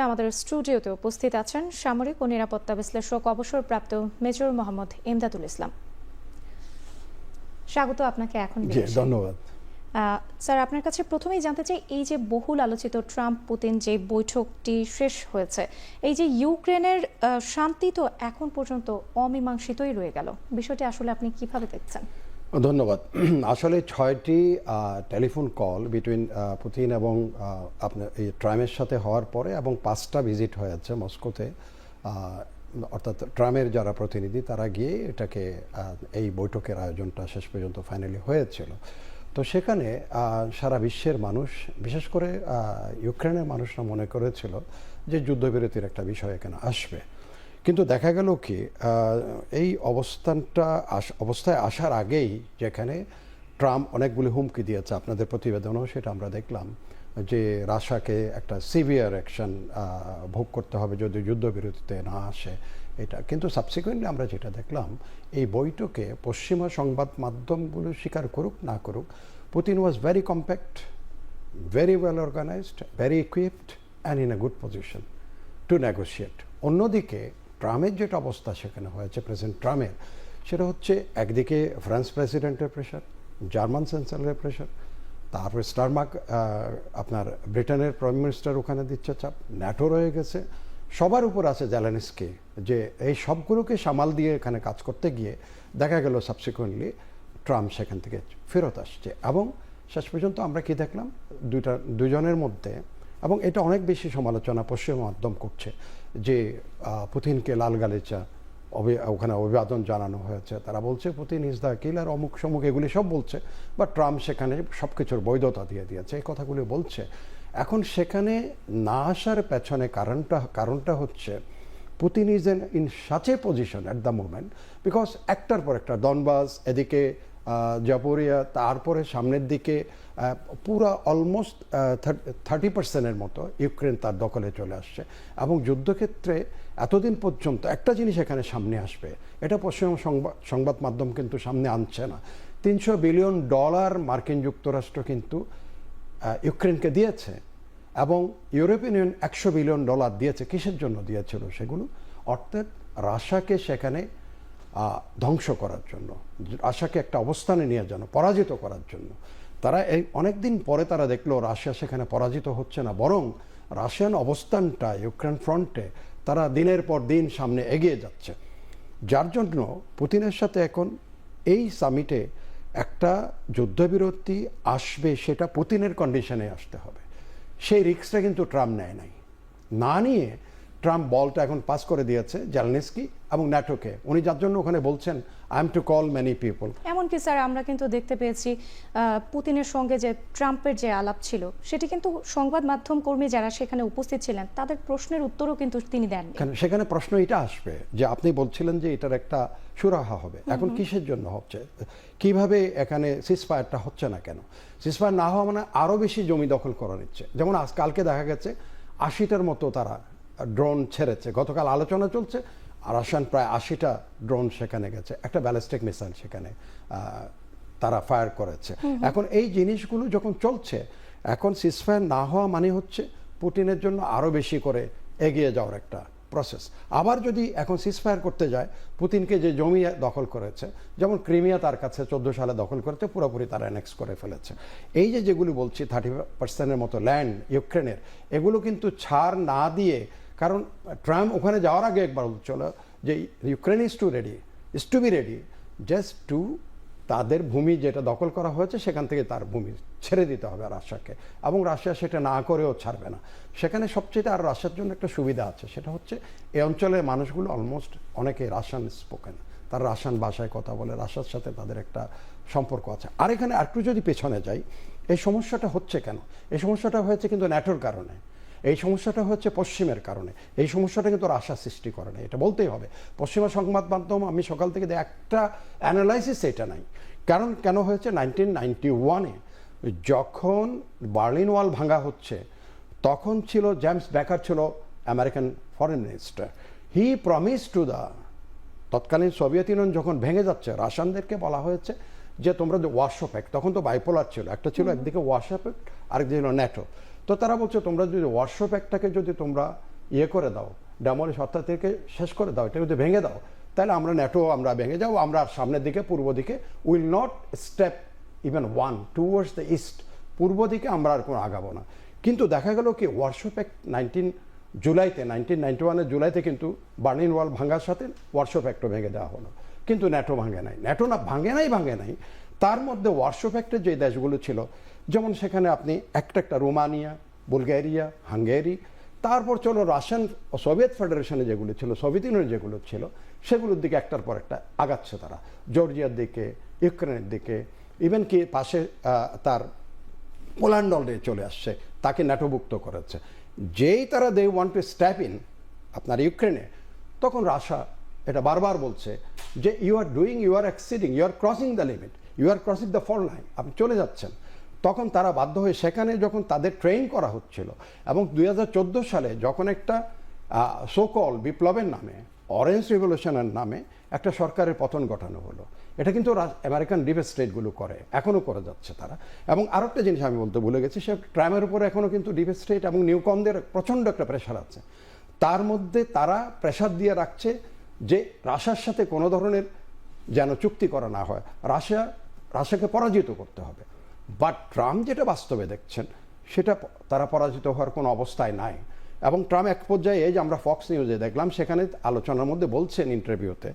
আমাদের স্টুডিওতে উপস্থিত আছেন সামরিক ও নিরাপত্তা বিশ্লেষক অবসরপ্রাপ্ত মেজর মোহাম্মদ ইমদাদুল ইসলাম। স্বাগত আপনাকে। এখন ধন্যবাদ স্যার, আপনার কাছে প্রথমেই জানতে চাই, এই যে বহুল আলোচিত ট্রাম্প পুতিন যে বৈঠকটি শেষ হয়েছে, এই যে ইউক্রেনের শান্তি তো এখন পর্যন্ত অমীমাংসিতই রয়ে গেল, বিষয়টি আসলে আপনি কিভাবে দেখছেন? ধন্যবাদ। আসলে 6টি টেলিফোন কল বিটুইন পুতিন এবং আপনার এই ট্রাম্পের সাথে হওয়ার পরে এবং 5টা ভিজিট হয়েছে মস্কোতে, অর্থাৎ ট্রাম্পের যারা প্রতিনিধি তারা গিয়ে এটাকে এই বৈঠকের আয়োজনটা শেষ পর্যন্ত ফাইনালি হয়েছিল। তো সেখানে সারা বিশ্বের মানুষ, বিশেষ করে ইউক্রেনের মানুষরা মনে করেছিল যে যুদ্ধবিরতির একটা বিষয় এখানে আসবে, কিন্তু দেখা গেল কি এই অবস্থায় আসার আগেই যেখানে ট্রাম্প অনেকগুলি হুমকি দিয়েছে, আপনাদের প্রতিবেদনেও সেটা আমরা দেখলাম যে রাশিয়াকে একটা সিভিয়ার অ্যাকশন ভোগ করতে হবে যদি যুদ্ধবিরতিতে না আসে এটা। কিন্তু সাবসিকুয়েন্টলি আমরা যেটা দেখলাম এই বৈঠকে পশ্চিমা সংবাদ মাধ্যমগুলো স্বীকার করুক না করুক, Putin was very compact, very well organised, very equipped and in a good position to negotiate. অন্যদিকে ট্রাম্পের যেটা অবস্থা সেখানে হয়েছে, প্রেসিডেন্ট ট্রাম্পের, সেটা হচ্ছে একদিকে ফ্রান্স প্রেসিডেন্টের প্রেশার, জার্মান চ্যান্সেলরের প্রেশার, তারপরে স্টারমার্ক আপনার ব্রিটেনের প্রাইম মিনিস্টার ওখানে দিচ্ছে চাপ, ন্যাটো রয়ে গেছে, সবার উপর আছে জেলেনস্কি, যে এই সবগুলোকে সামাল দিয়ে এখানে কাজ করতে গিয়ে দেখা গেল সাবসিকুয়েন্টলি ট্রাম্প সেখান থেকে ফেরত আসছে। এবং শেষ পর্যন্ত আমরা কি দেখলাম দুজনের মধ্যে, এবং এটা অনেক বেশি সমালোচনা পশ্চিমা মাধ্যম করছে যে পুতিনকে লাল গালিচা ওখানে অভিবাদন জানানো হয়েছে, তারা বলছে পুতিন ইজ দ্য কিলার, অমুক সমুক এগুলি সব বলছে, বা ট্রাম্প সেখানে সব কিছুর বৈধতা দিয়ে দিয়েছে, এই কথাগুলি বলছে। এখন সেখানে না আসার পেছনে কারণটা হচ্ছে Putin is in such a position at the moment, because একটার পর একটা ডনবাস, এদিকে জাপোরিয়া, তারপরে সামনের দিকে পুরা অলমোস্ট 30% মতো ইউক্রেন তার দখলে চলে আসছে। এবং যুদ্ধক্ষেত্রে এতদিন পর্যন্ত একটা জিনিস এখানে সামনে আসবে, এটা পশ্চিমা সংবাদ মাধ্যম কিন্তু সামনে আনছে না। $300 বিলিয়ন মার্কিন যুক্তরাষ্ট্র কিন্তু ইউক্রেনকে দিয়েছে, এবং ইউরোপিয়ান ইউনিয়ন $100 বিলিয়ন দিয়েছে। কিসের জন্য দিয়েছিল সেগুলো? অর্থাৎ রাশিয়াকে সেখানে ধ্বংস করার জন্য, রাশিয়াকে একটা অবস্থানে নিয়ে যেন পরাজিত করার জন্য। তারা এই অনেকদিন পরে তারা দেখলো রাশিয়া সেখানে পরাজিত হচ্ছে না, বরং রাশিয়ান অবস্থানটা ইউক্রেন ফ্রন্টে তারা দিনের পর দিন সামনে এগিয়ে যাচ্ছে। যার জন্য পুতিনের সাথে এখন এই সামিটে একটা যুদ্ধবিরতি আসবে, সেটা পুতিনের কন্ডিশনে আসতে হবে। সেই রিস্কটা কিন্তু ট্রাম্প নেয় নাই। না নিয়ে ট্রাম্প বলটা এখন পাস করে দিয়েছে জেলেনস্কি এবং ন্যাটোকে, উনি যার জন্য ওখানে বলছেন I am to call many people. এমনকি স্যার আমরা কিন্তু দেখতে পেয়েছি পুতিনের সঙ্গে যে ট্রাম্পের যে আলাপ ছিল সেটি কিন্তু সংবাদ মাধ্যম কর্মী যারা সেখানে উপস্থিত ছিলেন তাদের প্রশ্নের উত্তরও কিন্তু তিনি দেননি। সেখানে প্রশ্ন এটা আসবে যে আপনি বলছিলেন যে এটার একটা সুরাহা হবে, এখন কিসের জন্য হচ্ছে, কিভাবে এখানে সিজফায়ারটা হচ্ছে না কেন? সিজফায়ার না হওয়া মানে আরও বেশি জমি দখল করা নিচ্ছে। যেমন কালকে দেখা গেছে 80টার মতো তারা ড্রোন ছেড়েছে, গতকাল আলোচনা চলছে, আর রাশিয়ান প্রায় 80টা ড্রোন সেখানে গেছে, একটা ব্যালিস্টিক মিসাইল সেখানে তারা ফায়ার করেছে। এখন এই জিনিসগুলো যখন চলছে, এখন সিজফায়ার না হওয়া মানে হচ্ছে পুতিনের জন্য আরও বেশি করে এগিয়ে যাওয়ার একটা প্রসেস। আবার যদি এখন সিজফায়ার করতে যায়, পুতিনকে যে জমি দখল করেছে, যেমন ক্রিমিয়া তার কাছে 14 সালে দখল করেছে, পুরোপুরি তারা অ্যানেক্স করে ফেলেছে। এই যেগুলি বলছি 30% মতো ল্যান্ড ইউক্রেনের, এগুলো কিন্তু ছাড় না দিয়ে, কারণ ট্রাম্প ওখানে যাওয়ার আগে একবার বলছিল যে Ukraine is to be ready just to তাদের ভূমি যেটা দখল করা হয়েছে সেখান থেকে তার ভূমি ছেড়ে দিতে হবে রাশিয়াকে, এবং রাশিয়া সেটা না করেও ছাড়বে না। সেখানে সবচেয়ে আর রাশিয়ার জন্য একটা সুবিধা আছে, সেটা হচ্ছে এই অঞ্চলের মানুষগুলো অলমোস্ট অনেকে রাশিয়ান স্পোকেন, তারা রাশিয়ান ভাষায় কথা বলে, রাশিয়ার সাথে তাদের একটা সম্পর্ক আছে। আর এখানে আরেকটু যদি পেছনে যাই, এই সমস্যাটা হচ্ছে কেন? এই সমস্যাটা হয়েছে কিন্তু ন্যাটোর কারণে, এই সমস্যাটা হচ্ছে পশ্চিমের কারণে, এই সমস্যাটা কিন্তু রাশিয়া সৃষ্টি করে না, এটা বলতেই হবে। পশ্চিমা সংবাদ মাধ্যম আমি সকাল থেকে একটা অ্যানালাইসিস এটা নাই। কারণ কেন হয়েছে, 1991-এ যখন বার্লিন ওয়াল ভাঙা হচ্ছে, তখন ছিল জেমস বেকার ছিল American foreign minister. He promise to the তৎকালীন সোভিয়েত ইউনিয়ন যখন ভেঙে যাচ্ছে, রাশিয়ানদেরকে বলা হয়েছে যে তোমরা যে ওয়ারশো প্যাক্ট, তখন তো বাইপোলার ছিল, একটা ছিল একদিকে ওয়ারশো প্যাক্ট, আরেকদিকে ছিল ন্যাটো। তো তারা বলছে তোমরা যদি ওয়ারশো প্যাক্টটাকে যদি তোমরা ইয়ে করে দাও, ডেমোলিশ অর্থাৎ থেকে শেষ করে দাও, এটা যদি ভেঙে দাও, তাহলে আমরা ন্যাটো আমরা ভেঙে যাও, আমরা আর সামনের দিকে পূর্ব দিকে will not step even one towards the east, পূর্ব দিকে আমরা আর কোনো আগাবো না। কিন্তু দেখা গেল কি ওয়ারশো প্যাক্ট 1991 জুলাইতে কিন্তু বার্লিন ওয়াল ভাঙার সাথে ওয়ারশো প্যাক্টও ভেঙে দেওয়া হলো, কিন্তু ন্যাটো ভাঙে নাই। ন্যাটো না ভাঙে নাই, তার মধ্যে ওয়ারশো প্যাক্টের যে দেশগুলো ছিল, যেমন সেখানে আপনি একটা রোমানিয়া, বুলগেরিয়া, হাঙ্গেরি, তারপর চলো রাশিয়ান সোভিয়েত ফেডারেশনে যেগুলো ছিল, সোভিয়েত ইউনিয়ন যেগুলো ছিল, সেগুলোর দিকে একটার পর একটা আগাচ্ছে তারা, জর্জিয়ার দিকে, ইউক্রেনের দিকে, ইভেন কি পাশে তার পোল্যান্ড অলরেডি চলে আসছে, তাকে ন্যাটোভুক্ত করেছে। যেই তারা they want to step in আপনার ইউক্রেনে, তখন রাশিয়া এটা বারবার বলছে যে you are exceeding, you are crossing the limit, you are crossing the fall line, আপনি চলে যাচ্ছেন। তখন তারা বাধ্য হয়ে সেখানে যখন তাদের ট্রেন করা হচ্ছিল, এবং 2014 সালে যখন একটা সোকল বিপ্লবের নামে, অরেঞ্জ রিভলিউশনের নামে একটা সরকারের পতন ঘটানো হলো। এটা কিন্তু আমেরিকান ডিপ স্টেটগুলো করে, এখনও করে যাচ্ছে তারা। এবং আরও একটা জিনিস আমি বলতে ভুলে গেছি, সে ট্রাম্পের উপরে এখনও কিন্তু ডিপ স্টেট এবং নিউকনদের প্রচণ্ড একটা প্রেশার আছে। তার মধ্যে তারা প্রেশার দিয়ে রাখছে যে রাশিয়ার সাথে কোনো ধরনের যেন চুক্তি করা না হয়, রাশিয়াকে পরাজিত করতে হবে। বাট ট্রাম্প যেটা বাস্তবে দেখছেন, সেটা তারা পরাজিত হওয়ার কোনো অবস্থায় নাই। এবং ট্রাম্প এক পর্যায়ে, এই যে আমরা ফক্স নিউজে দেখলাম, সেখানে আলোচনার মধ্যে বলছেন ইন্টারভিউতে